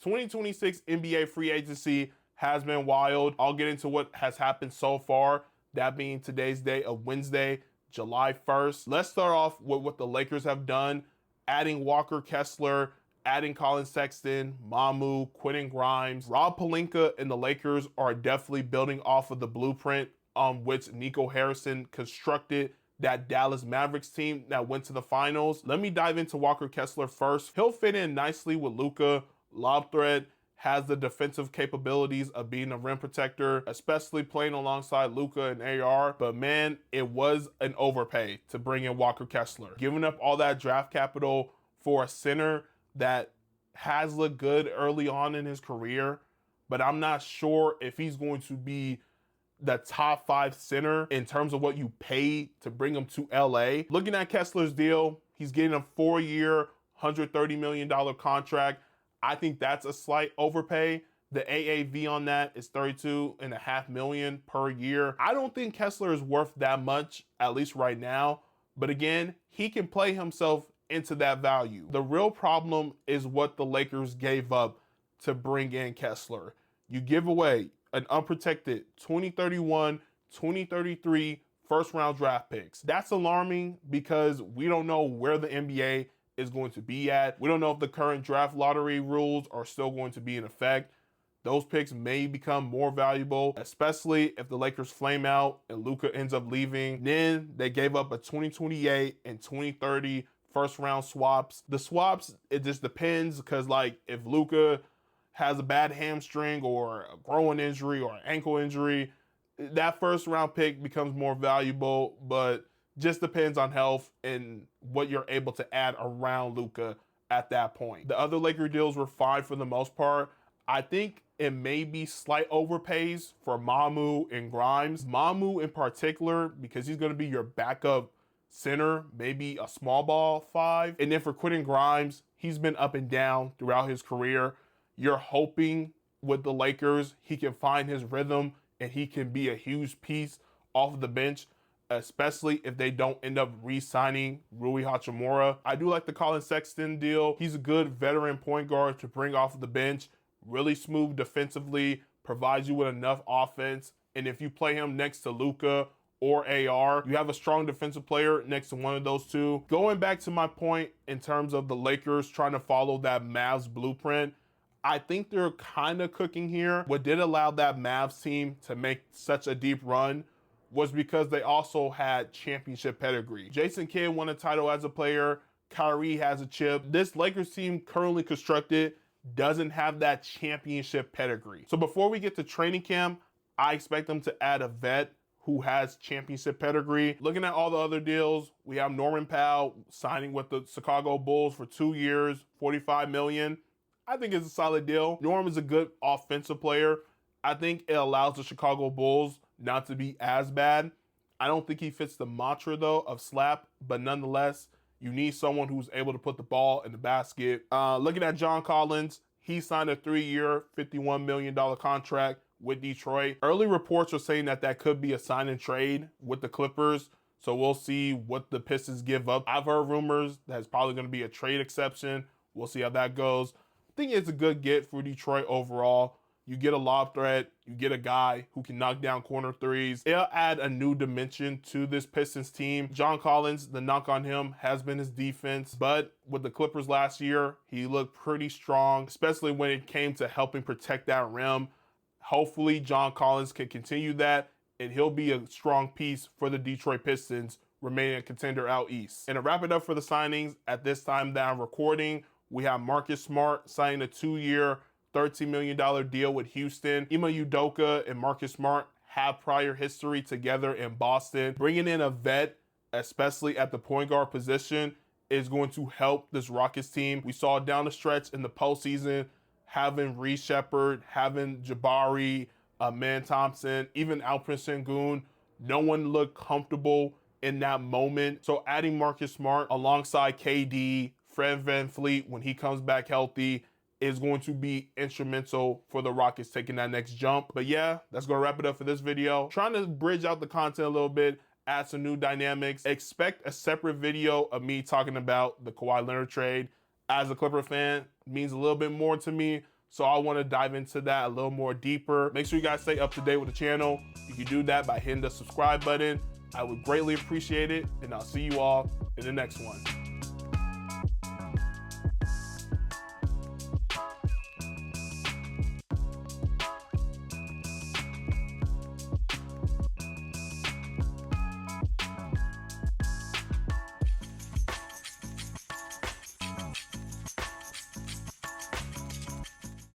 2026 NBA free agency has been wild. I'll get into what has happened so far, that being today's day of Wednesday, July 1st. Let's start off with what the Lakers have done, adding Walker Kessler, adding Colin Sexton, Mamu, Quentin Grimes. Rob Pelinka and the Lakers are definitely building off of the blueprint on which Nico Harrison constructed that Dallas Mavericks team that went to the finals. Let me dive into Walker Kessler first. He'll fit in nicely with Luka, lob threat, has the defensive capabilities of being a rim protector, especially playing alongside Luka and AR. But man, it was an overpay to bring in Walker Kessler. Giving up all that draft capital for a center that has looked good early on in his career, but I'm not sure if he's going to be the top 5 center in terms of what you pay to bring him to LA. Looking at Kessler's deal, he's getting a 4-year, $130 million contract. I think that's a slight overpay. The AAV on that is $32.5 million per year. I don't think Kessler is worth that much, at least right now. But again, he can play himself into that value. The real problem is what the Lakers gave up to bring in Kessler. You give away an unprotected 2031, 2033 first-round draft picks. That's alarming because we don't know where the NBA is going to be at. We don't know if the current draft lottery rules are still going to be in effect. Those picks may become more valuable, especially if the Lakers flame out and Luka ends up leaving. Then they gave up a 2028 and 2030 first-round swaps. The swaps, it just depends because, like, if Luka has a bad hamstring or a growing injury or an ankle injury, that first round pick becomes more valuable, but just depends on health and what you're able to add around Luka at that point. The other Laker deals were fine for the most part. I think it may be slight overpays for Mamu and Grimes. Mamu in particular, because he's going to be your backup center, maybe a small ball 5. And then for Quentin Grimes, he's been up and down throughout his career. You're hoping with the Lakers, he can find his rhythm and he can be a huge piece off the bench, especially if they don't end up re-signing Rui Hachimura. I do like the Colin Sexton deal. He's a good veteran point guard to bring off the bench, really smooth defensively, provides you with enough offense. And if you play him next to Luka or AR, you have a strong defensive player next to one of those two. Going back to my point in terms of the Lakers trying to follow that Mavs blueprint, I think they're kind of cooking here. What did allow that Mavs team to make such a deep run was because they also had championship pedigree. Jason Kidd won a title as a player. Kyrie has a chip. This Lakers team currently constructed doesn't have that championship pedigree. So before we get to training camp, I expect them to add a vet who has championship pedigree. Looking at all the other deals, we have Norman Powell signing with the Chicago Bulls for 2 years, $45 million. I think it's a solid deal. Norm is a good offensive player. I think it allows the Chicago Bulls not to be as bad. I don't think he fits the mantra, though, of slap, but nonetheless, you need someone who's able to put the ball in the basket. Looking at John Collins, he signed a 3-year, $51 million contract with Detroit. Early reports are saying that that could be a sign and trade with the Clippers, so we'll see what the Pistons give up. I've heard rumors that it's probably going to be a trade exception. We'll see how that goes. I think it's a good get for Detroit overall. You get a lob threat. You get a guy who can knock down corner threes. It'll add a new dimension to this Pistons team. John Collins, the knock on him has been his defense. But with the Clippers last year, he looked pretty strong, especially when it came to helping protect that rim. Hopefully, John Collins can continue that, and he'll be a strong piece for the Detroit Pistons, remaining a contender out east. And to wrap it up for the signings, at this time that I'm recording, we have Marcus Smart signing a 2-year, $13 million deal with Houston. Ime Udoka and Marcus Smart have prior history together in Boston. Bringing in a vet, especially at the point guard position, is going to help this Rockets team. We saw down the stretch in the postseason, having Reece Shepard, having Jabari, Man Thompson, even Alperen Sengun, no one looked comfortable in that moment. So adding Marcus Smart alongside KD, Fred VanVleet, when he comes back healthy, is going to be instrumental for the Rockets taking that next jump. But yeah, that's going to wrap it up for this video. Trying to bridge out the content a little bit, add some new dynamics. Expect a separate video of me talking about the Kawhi Leonard trade. As a Clipper fan, it means a little bit more to me. So I want to dive into that a little more deeper. Make sure you guys stay up to date with the channel. You can do that by hitting the subscribe button. I would greatly appreciate it, and I'll see you all in the next one.